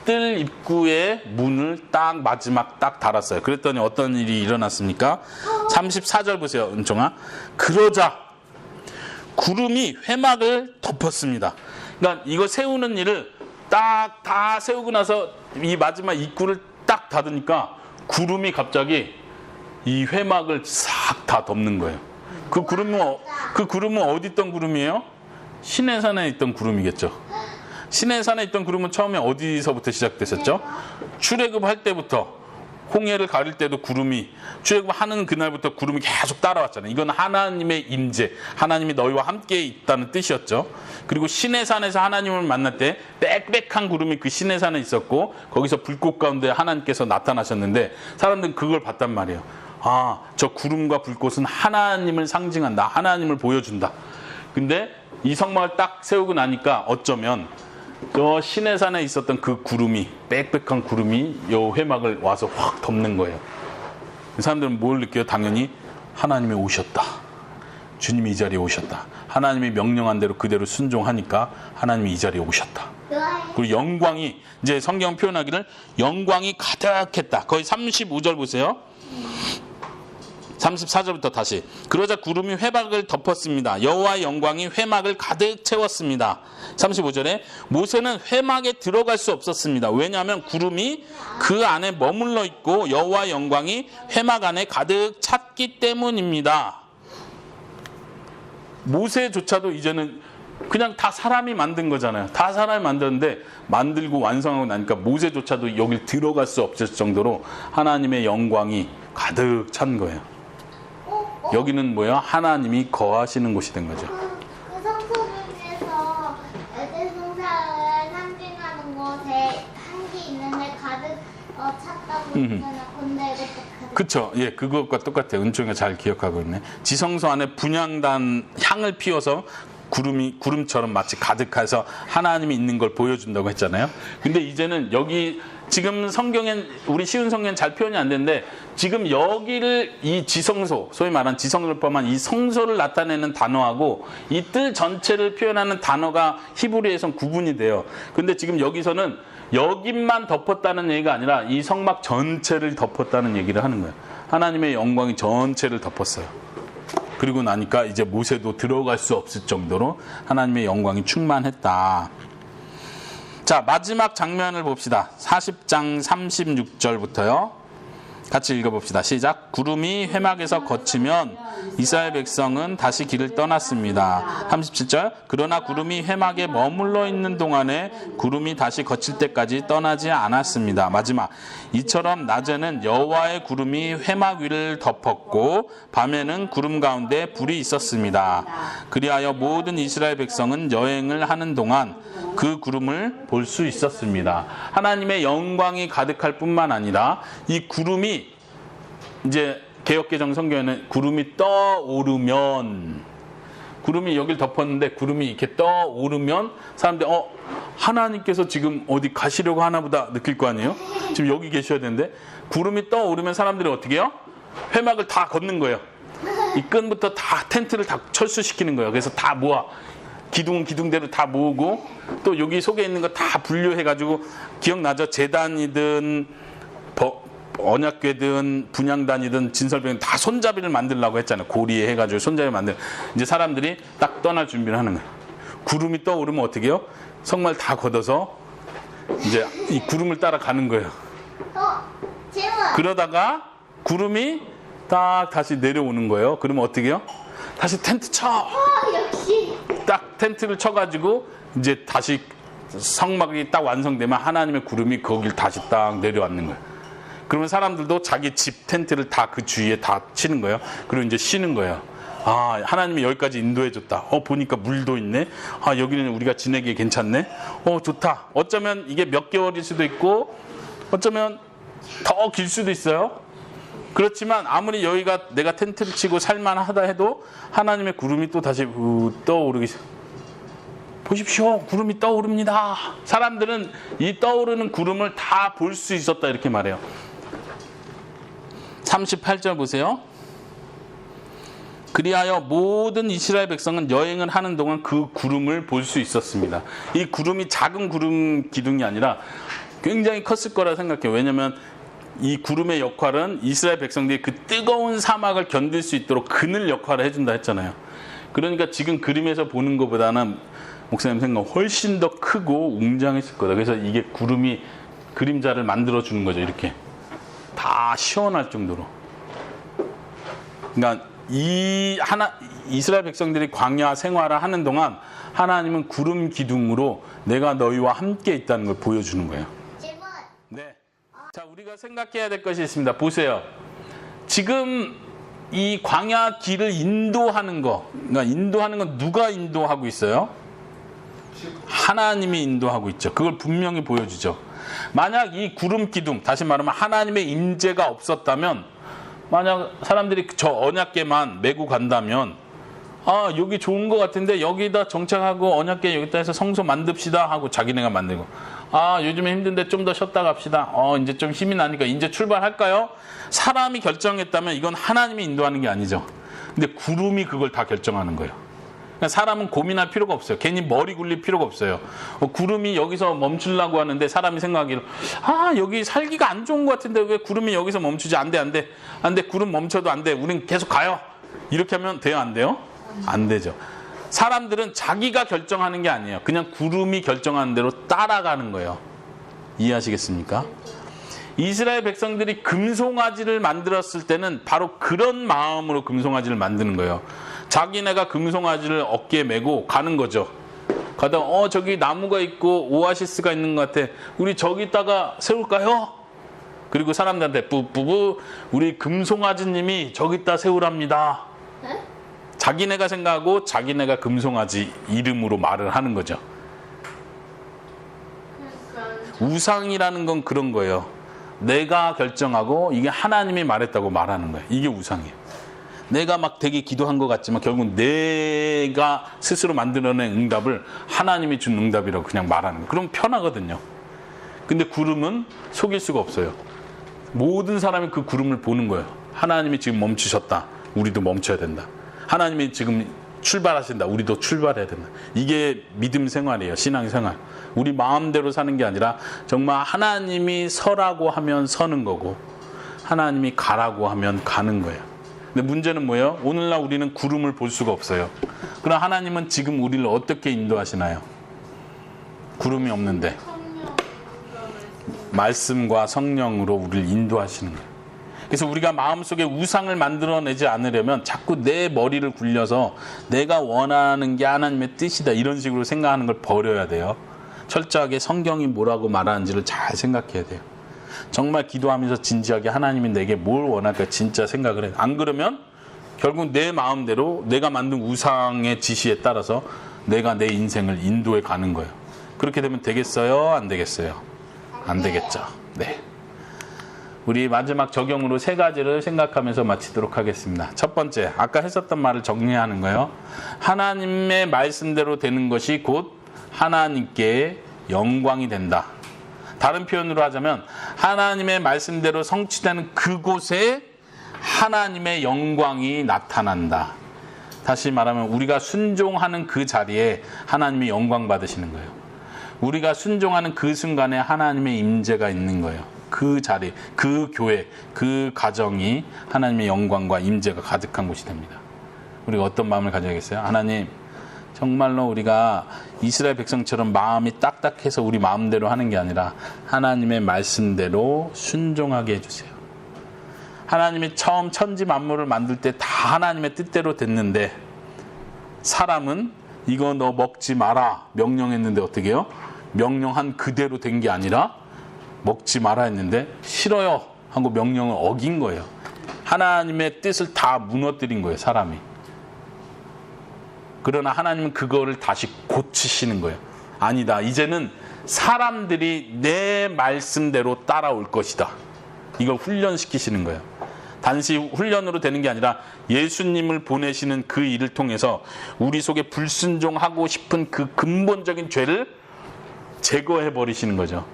뜰 입구에 문을 딱 마지막 딱 달았어요. 그랬더니 어떤 일이 일어났습니까? 34절 보세요, 은총아. 그러자 구름이 회막을 덮었습니다. 그러니까 이거 세우는 일을 딱 다 세우고 나서 이 마지막 입구를 딱 닫으니까 구름이 갑자기 이 회막을 싹 다 덮는 거예요. 그 구름은 어디 있던 구름이에요? 시내산에 있던 구름이겠죠. 시내산에 있던 구름은 처음에 어디서부터 시작됐었죠? 출애굽할 때부터 홍해를 가릴 때도 구름이 출애굽하는 그날부터 구름이 계속 따라왔잖아요. 이건 하나님의 임재, 하나님이 너희와 함께 있다는 뜻이었죠. 그리고 시내산에서 하나님을 만날 때 빽빽한 구름이 그 시내산에 있었고 거기서 불꽃 가운데 하나님께서 나타나셨는데 사람들은 그걸 봤단 말이에요. 아, 저 구름과 불꽃은 하나님을 상징한다. 하나님을 보여준다. 근데 이 성막을 딱 세우고 나니까 어쩌면 저 시내산에 있었던 그 구름이 빽빽한 구름이 요 회막을 와서 확 덮는 거예요. 사람들은 뭘 느껴요? 당연히 하나님이 오셨다. 주님이 이 자리에 오셨다. 하나님이 명령한 대로 그대로 순종하니까 하나님이 이 자리에 오셨다. 그리고 영광이 이제 성경 표현하기를 영광이 가득했다. 거의 35절 보세요. 34절부터 다시. 그러자 구름이 회막을 덮었습니다. 여호와의 영광이 회막을 가득 채웠습니다. 35절에 모세는 회막에 들어갈 수 없었습니다. 왜냐하면 구름이 그 안에 머물러 있고 여호와의 영광이 회막 안에 가득 찼기 때문입니다. 모세조차도 이제는 그냥 다 사람이 만든 거잖아요. 다 사람이 만드는데 만들고 완성하고 나니까 모세조차도 여길 들어갈 수 없을 정도로 하나님의 영광이 가득 찬 거예요. 여기는 뭐예요? 하나님이 거하시는 곳이 된 거죠. 그 성소중에서 에덴 동산을 상징하는 곳에 한기 있는데 가득 찼다고 했잖아요. 근데 이것도 가득. 그쵸? 예, 그것과 똑같아요. 은총이가 잘 기억하고 있네. 지성소 안에 분향단 향을 피워서 구름처럼 마치 가득해서 하나님이 있는 걸 보여준다고 했잖아요. 근데 이제는 여기 지금 성경엔 우리 쉬운 성경엔 잘 표현이 안 되는데 지금 여기를 이 지성소, 소위 말하는 지성소를 포함한 이 성소를 나타내는 단어하고 이 뜰 전체를 표현하는 단어가 히브리에선 구분이 돼요. 근데 지금 여기서는 여기만 덮었다는 얘기가 아니라 이 성막 전체를 덮었다는 얘기를 하는 거예요. 하나님의 영광이 전체를 덮었어요. 그리고 나니까 이제 모세도 들어갈 수 없을 정도로 하나님의 영광이 충만했다. 자, 마지막 장면을 봅시다. 40장 36절부터요. 같이 읽어봅시다. 시작. 구름이 회막에서 거치면 이스라엘 백성은 다시 길을 떠났습니다. 37절. 그러나 구름이 회막에 머물러 있는 동안에 구름이 다시 거칠 때까지 떠나지 않았습니다. 마지막. 이처럼 낮에는 여호와의 구름이 회막 위를 덮었고 밤에는 구름 가운데 불이 있었습니다. 그리하여 모든 이스라엘 백성은 여행을 하는 동안 그 구름을 볼 수 있었습니다. 하나님의 영광이 가득할 뿐만 아니라 이 구름이 이제 개역개정 성경에는 구름이 떠오르면 구름이 여길 덮었는데 구름이 이렇게 떠오르면 사람들이 하나님께서 지금 어디 가시려고 하나 보다 느낄 거 아니에요? 지금 여기 계셔야 되는데 구름이 떠오르면 사람들이 어떻게 해요? 회막을 다 걷는 거예요. 이 끈부터 다 텐트를 다 철수시키는 거예요. 그래서 다 모아. 기둥은 기둥대로 다 모으고 또 여기 속에 있는 거 다 분류해가지고 기억나죠? 제단이든 언약궤든 분향단이든 진설병이든 다 손잡이를 만들려고 했잖아요. 고리에 해가지고 손잡이 만들. 이제 사람들이 딱 떠날 준비를 하는 거예요. 구름이 떠오르면 어떻게 해요? 성말 다 걷어서 이제 이 구름을 따라 가는 거예요. 질문. 그러다가 구름이 딱 다시 내려오는 거예요. 그러면 어떻게 해요? 다시 텐트 쳐. 역시. 딱 텐트를 쳐가지고 이제 다시 성막이 딱 완성되면 하나님의 구름이 거길 다시 딱 내려왔는 거예요. 그러면 사람들도 자기 집 텐트를 다 그 주위에 다 치는 거예요. 그리고 이제 쉬는 거예요. 아, 하나님이 여기까지 인도해줬다. 보니까 물도 있네. 아, 여기는 우리가 지내기에 괜찮네. 좋다. 어쩌면 이게 몇 개월일 수도 있고 어쩌면 더 길 수도 있어요. 그렇지만 아무리 여기가 내가 텐트를 치고 살만하다 해도 하나님의 구름이 또 다시 떠오르기 보십시오. 구름이 떠오릅니다. 사람들은 이 떠오르는 구름을 다 볼 수 있었다 이렇게 말해요. 38절 보세요. 그리하여 모든 이스라엘 백성은 여행을 하는 동안 그 구름을 볼 수 있었습니다. 이 구름이 작은 구름 기둥이 아니라 굉장히 컸을 거라 생각해요. 왜냐하면 이 구름의 역할은 이스라엘 백성들이 그 뜨거운 사막을 견딜 수 있도록 그늘 역할을 해준다 했잖아요. 그러니까 지금 그림에서 보는 것보다는 목사님 생각 훨씬 더 크고 웅장했을 거다. 그래서 이게 구름이 그림자를 만들어주는 거죠. 이렇게 다 시원할 정도로. 그러니까 이스라엘 백성들이 광야 생활을 하는 동안 하나님은 구름 기둥으로 내가 너희와 함께 있다는 걸 보여주는 거예요. 질문. 네. 자, 우리가 생각해야 될 것이 있습니다. 보세요. 지금 이 광야 길을 인도하는 거, 그러니까 인도하는 건 누가 인도하고 있어요? 하나님이 인도하고 있죠. 그걸 분명히 보여주죠. 만약 이 구름 기둥, 다시 말하면 하나님의 임재가 없었다면, 만약 사람들이 저 언약궤만 메고 간다면, 아, 여기 좋은 것 같은데 여기다 정착하고 언약궤 여기다 해서 성소 만듭시다 하고 자기네가 만들고, 아, 요즘에 힘든데 좀 더 쉬었다 갑시다. 이제 좀 힘이 나니까 이제 출발할까요? 사람이 결정했다면 이건 하나님이 인도하는 게 아니죠. 근데 구름이 그걸 다 결정하는 거예요. 그러니까 사람은 고민할 필요가 없어요. 괜히 머리 굴릴 필요가 없어요. 구름이 여기서 멈추려고 하는데 사람이 생각하기로 여기 살기가 안 좋은 것 같은데 왜 구름이 여기서 멈추지? 안 돼. 구름 멈춰도 안 돼. 우린 계속 가요. 이렇게 하면 돼요? 안 돼요? 안 되죠. 사람들은 자기가 결정하는 게 아니에요. 그냥 구름이 결정하는 대로 따라가는 거예요. 이해하시겠습니까? 이스라엘 백성들이 금송아지를 만들었을 때는 바로 그런 마음으로 금송아지를 만드는 거예요. 자기네가 금송아지를 어깨에 메고 가는 거죠. 가다가 저기 나무가 있고 오아시스가 있는 것 같아. 우리 저기다가 세울까요? 그리고 사람들한테 뿌뿌뿌 우리 금송아지님이 저기다 세우랍니다. 네? 자기네가 생각하고 자기네가 금송아지 이름으로 말을 하는 거죠. 우상이라는 건 그런 거예요. 내가 결정하고 이게 하나님이 말했다고 말하는 거예요. 이게 우상이에요. 내가 막 되게 기도한 것 같지만 결국 내가 스스로 만들어낸 응답을 하나님이 준 응답이라고 그냥 말하는 거예요. 그럼 편하거든요. 근데 구름은 속일 수가 없어요. 모든 사람이 그 구름을 보는 거예요. 하나님이 지금 멈추셨다. 우리도 멈춰야 된다. 하나님이 지금 출발하신다. 우리도 출발해야 된다. 이게 믿음 생활이에요. 신앙 생활. 우리 마음대로 사는 게 아니라 정말 하나님이 서라고 하면 서는 거고 하나님이 가라고 하면 가는 거예요. 근데 문제는 뭐예요? 오늘날 우리는 구름을 볼 수가 없어요. 그럼 하나님은 지금 우리를 어떻게 인도하시나요? 구름이 없는데 말씀과 성령으로 우리를 인도하시는 거예요. 그래서 우리가 마음속에 우상을 만들어내지 않으려면 자꾸 내 머리를 굴려서 내가 원하는 게 하나님의 뜻이다 이런 식으로 생각하는 걸 버려야 돼요. 철저하게 성경이 뭐라고 말하는지를 잘 생각해야 돼요. 정말 기도하면서 진지하게 하나님이 내게 뭘 원할까 진짜 생각을 해요. 안 그러면 결국 내 마음대로 내가 만든 우상의 지시에 따라서 내가 내 인생을 인도해 가는 거예요. 그렇게 되면 되겠어요? 안 되겠어요? 안 되겠죠. 네. 우리 마지막 적용으로 3가지를 생각하면서 마치도록 하겠습니다. 첫 번째, 아까 했었던 말을 정리하는 거예요. 하나님의 말씀대로 되는 것이 곧 하나님께 영광이 된다. 다른 표현으로 하자면 하나님의 말씀대로 성취되는 그곳에 하나님의 영광이 나타난다. 다시 말하면 우리가 순종하는 그 자리에 하나님이 영광 받으시는 거예요. 우리가 순종하는 그 순간에 하나님의 임재가 있는 거예요. 그 자리, 그 교회, 그 가정이 하나님의 영광과 임재가 가득한 곳이 됩니다. 우리가 어떤 마음을 가져야겠어요? 하나님, 정말로 우리가 이스라엘 백성처럼 마음이 딱딱해서 우리 마음대로 하는 게 아니라 하나님의 말씀대로 순종하게 해주세요. 하나님이 처음 천지 만물을 만들 때 다 하나님의 뜻대로 됐는데 사람은 이거 너 먹지 마라 명령했는데 어떻게 해요? 명령한 그대로 된 게 아니라 먹지 마라 했는데 싫어요 하고 명령을 어긴 거예요. 하나님의 뜻을 다 무너뜨린 거예요, 사람이. 그러나 하나님은 그거를 다시 고치시는 거예요. 아니다, 이제는 사람들이 내 말씀대로 따라올 것이다. 이걸 훈련시키시는 거예요. 단지 훈련으로 되는 게 아니라 예수님을 보내시는 그 일을 통해서 우리 속에 불순종하고 싶은 그 근본적인 죄를 제거해 버리시는 거죠.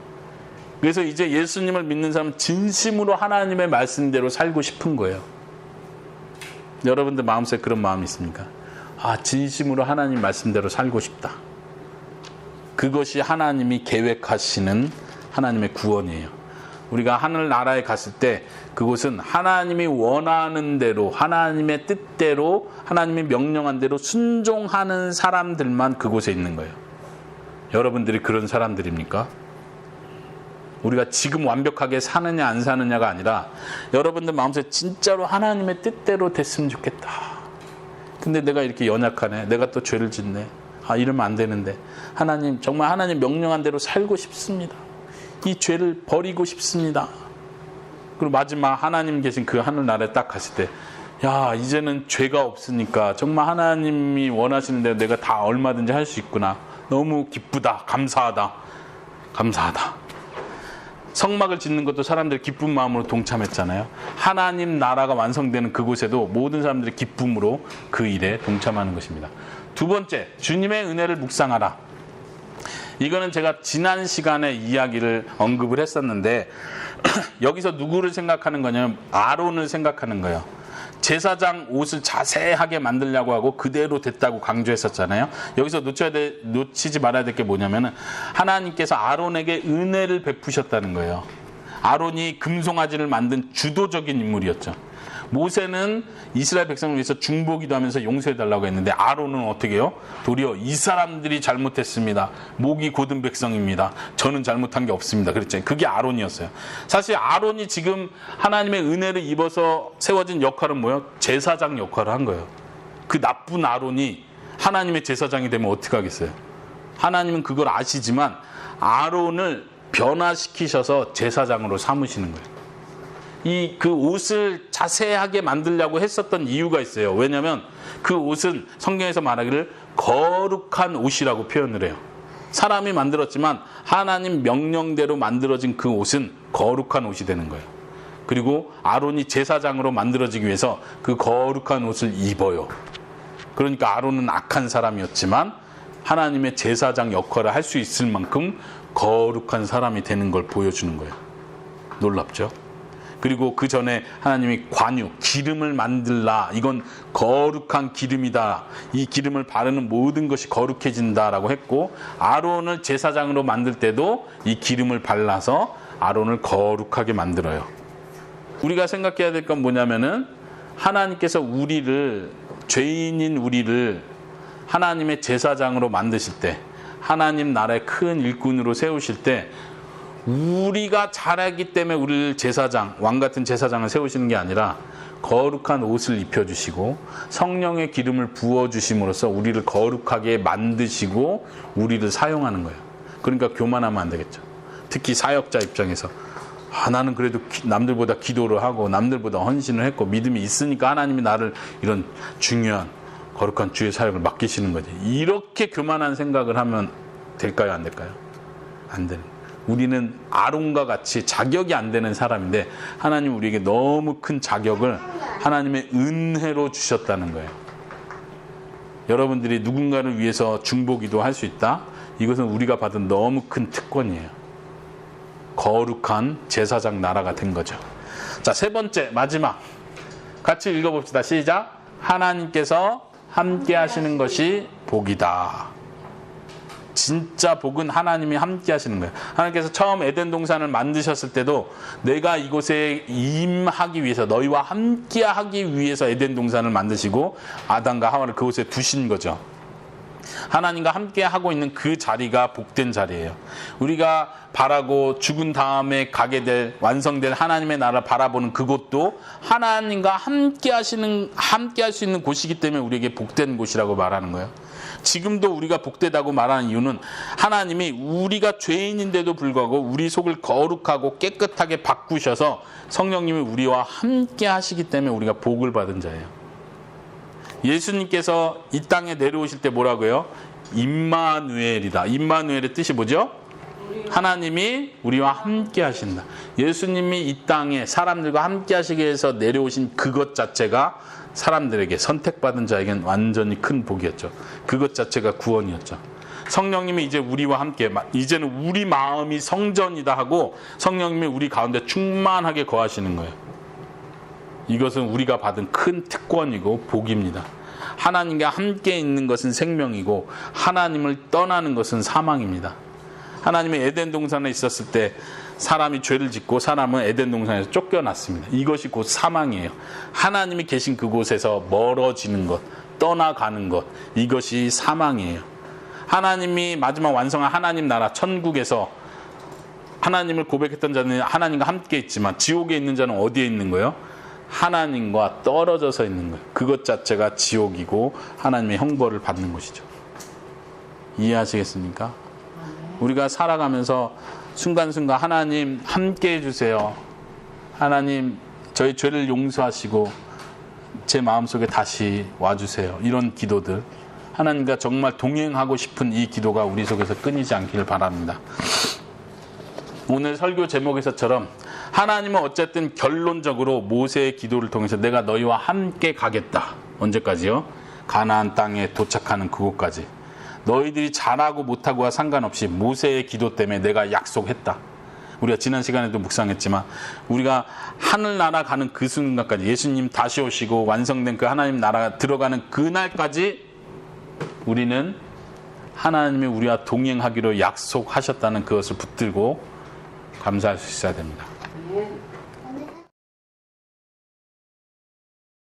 그래서 이제 예수님을 믿는 사람은 진심으로 하나님의 말씀대로 살고 싶은 거예요. 여러분들 마음속에 그런 마음이 있습니까? 진심으로 하나님 말씀대로 살고 싶다. 그것이 하나님이 계획하시는 하나님의 구원이에요. 우리가 하늘나라에 갔을 때 그곳은 하나님이 원하는 대로, 하나님의 뜻대로, 하나님이 명령한 대로 순종하는 사람들만 그곳에 있는 거예요. 여러분들이 그런 사람들입니까? 우리가 지금 완벽하게 사느냐 안 사느냐가 아니라 여러분들 마음속에 진짜로 하나님의 뜻대로 됐으면 좋겠다. 근데 내가 이렇게 연약하네. 내가 또 죄를 짓네. 이러면 안 되는데. 하나님, 정말 하나님 명령한 대로 살고 싶습니다. 이 죄를 버리고 싶습니다. 그리고 마지막 하나님 계신 그 하늘나라에 딱 갔을 때 이제는 죄가 없으니까 정말 하나님이 원하시는 대로 내가 다 얼마든지 할 수 있구나. 너무 기쁘다. 감사하다. 성막을 짓는 것도 사람들이 기쁜 마음으로 동참했잖아요. 하나님 나라가 완성되는 그곳에도 모든 사람들이 기쁨으로 그 일에 동참하는 것입니다. 두 번째, 주님의 은혜를 묵상하라. 이거는 제가 지난 시간에 이야기를 언급을 했었는데 여기서 누구를 생각하는 거냐면 아론을 생각하는 거예요. 제사장 옷을 자세하게 만들려고 하고 그대로 됐다고 강조했었잖아요. 여기서 놓치지 말아야 될 게 뭐냐면은 하나님께서 아론에게 은혜를 베푸셨다는 거예요. 아론이 금송아지를 만든 주도적인 인물이었죠. 모세는 이스라엘 백성을 위해서 중보기도 하면서 용서해달라고 했는데 아론은 어떻게 해요? 도리어 이 사람들이 잘못했습니다. 목이 곧은 백성입니다. 저는 잘못한 게 없습니다. 그랬잖아요. 그게 아론이었어요. 사실 아론이 지금 하나님의 은혜를 입어서 세워진 역할은 뭐예요? 제사장 역할을 한 거예요. 그 나쁜 아론이 하나님의 제사장이 되면 어떻게 하겠어요? 하나님은 그걸 아시지만 아론을 변화시키셔서 제사장으로 삼으시는 거예요. 그 옷을 자세하게 만들려고 했었던 이유가 있어요. 왜냐하면 그 옷은 성경에서 말하기를 거룩한 옷이라고 표현을 해요. 사람이 만들었지만 하나님 명령대로 만들어진 그 옷은 거룩한 옷이 되는 거예요. 그리고 아론이 제사장으로 만들어지기 위해서 그 거룩한 옷을 입어요. 그러니까 아론은 악한 사람이었지만 하나님의 제사장 역할을 할 수 있을 만큼 거룩한 사람이 되는 걸 보여주는 거예요. 놀랍죠? 그리고 그 전에 하나님이 관유, 기름을 만들라. 이건 거룩한 기름이다. 이 기름을 바르는 모든 것이 거룩해진다라고 했고 아론을 제사장으로 만들 때도 이 기름을 발라서 아론을 거룩하게 만들어요. 우리가 생각해야 될 건 뭐냐면은 하나님께서 우리를, 죄인인 우리를 하나님의 제사장으로 만드실 때, 하나님 나라의 큰 일꾼으로 세우실 때 우리가 잘하기 때문에 우리를 제사장, 왕 같은 제사장을 세우시는 게 아니라 거룩한 옷을 입혀주시고 성령의 기름을 부어주심으로써 우리를 거룩하게 만드시고 우리를 사용하는 거예요. 그러니까 교만하면 안 되겠죠. 특히 사역자 입장에서 나는 그래도 남들보다 기도를 하고 남들보다 헌신을 했고 믿음이 있으니까 하나님이 나를 이런 중요한 거룩한 주의 사역을 맡기시는 거지. 이렇게 교만한 생각을 하면 될까요? 안 될까요? 안 되는 거예요. 우리는 아론과 같이 자격이 안 되는 사람인데 하나님 우리에게 너무 큰 자격을 하나님의 은혜로 주셨다는 거예요. 여러분들이 누군가를 위해서 중보기도 할 수 있다. 이것은 우리가 받은 너무 큰 특권이에요. 거룩한 제사장 나라가 된 거죠. 자, 세 번째 마지막 같이 읽어봅시다. 시작. 하나님께서 함께 하시는 것이 복이다. 진짜 복은 하나님이 함께 하시는 거예요. 하나님께서 처음 에덴 동산을 만드셨을 때도 내가 이곳에 임하기 위해서, 너희와 함께 하기 위해서 에덴 동산을 만드시고 아담과 하와를 그곳에 두신 거죠. 하나님과 함께 하고 있는 그 자리가 복된 자리예요. 우리가 바라고 죽은 다음에 가게 될, 완성될 하나님의 나라를 바라보는 그곳도 하나님과 함께 할 수 있는 곳이기 때문에 우리에게 복된 곳이라고 말하는 거예요. 지금도 우리가 복되다고 말하는 이유는 하나님이 우리가 죄인인데도 불구하고 우리 속을 거룩하고 깨끗하게 바꾸셔서 성령님이 우리와 함께 하시기 때문에 우리가 복을 받은 자예요. 예수님께서 이 땅에 내려오실 때 뭐라고요? 임마누엘이다. 임마누엘의 뜻이 뭐죠? 하나님이 우리와 함께 하신다. 예수님이 이 땅에 사람들과 함께 하시기 위해서 내려오신 그것 자체가 사람들에게, 선택받은 자에겐 완전히 큰 복이었죠. 그것 자체가 구원이었죠. 성령님이 이제 우리와 함께, 이제는 우리 마음이 성전이다 하고 성령님이 우리 가운데 충만하게 거하시는 거예요. 이것은 우리가 받은 큰 특권이고 복입니다. 하나님과 함께 있는 것은 생명이고 하나님을 떠나는 것은 사망입니다. 하나님의 에덴 동산에 있었을 때 사람이 죄를 짓고 사람은 에덴 동산에서 쫓겨났습니다. 이것이 곧 사망이에요. 하나님이 계신 그곳에서 멀어지는 것, 떠나가는 것, 이것이 사망이에요. 하나님이 마지막 완성한 하나님 나라 천국에서 하나님을 고백했던 자는 하나님과 함께 있지만 지옥에 있는 자는 어디에 있는 거예요? 하나님과 떨어져서 있는 거예요. 그것 자체가 지옥이고 하나님의 형벌을 받는 것이죠. 이해하시겠습니까? 우리가 살아가면서 순간순간 하나님 함께 해주세요. 하나님 저희 죄를 용서하시고 제 마음속에 다시 와주세요. 이런 기도들, 하나님과 정말 동행하고 싶은 이 기도가 우리 속에서 끊이지 않기를 바랍니다. 오늘 설교 제목에서처럼 하나님은 어쨌든 결론적으로 모세의 기도를 통해서 내가 너희와 함께 가겠다. 언제까지요? 가나안 땅에 도착하는 그곳까지. 너희들이 잘하고 못하고와 상관없이 모세의 기도 때문에 내가 약속했다. 우리가 지난 시간에도 묵상했지만 우리가 하늘나라 가는 그 순간까지 예수님 다시 오시고 완성된 그 하나님 나라가 들어가는 그날까지 우리는 하나님이 우리와 동행하기로 약속하셨다는 그것을 붙들고 감사할 수 있어야 됩니다.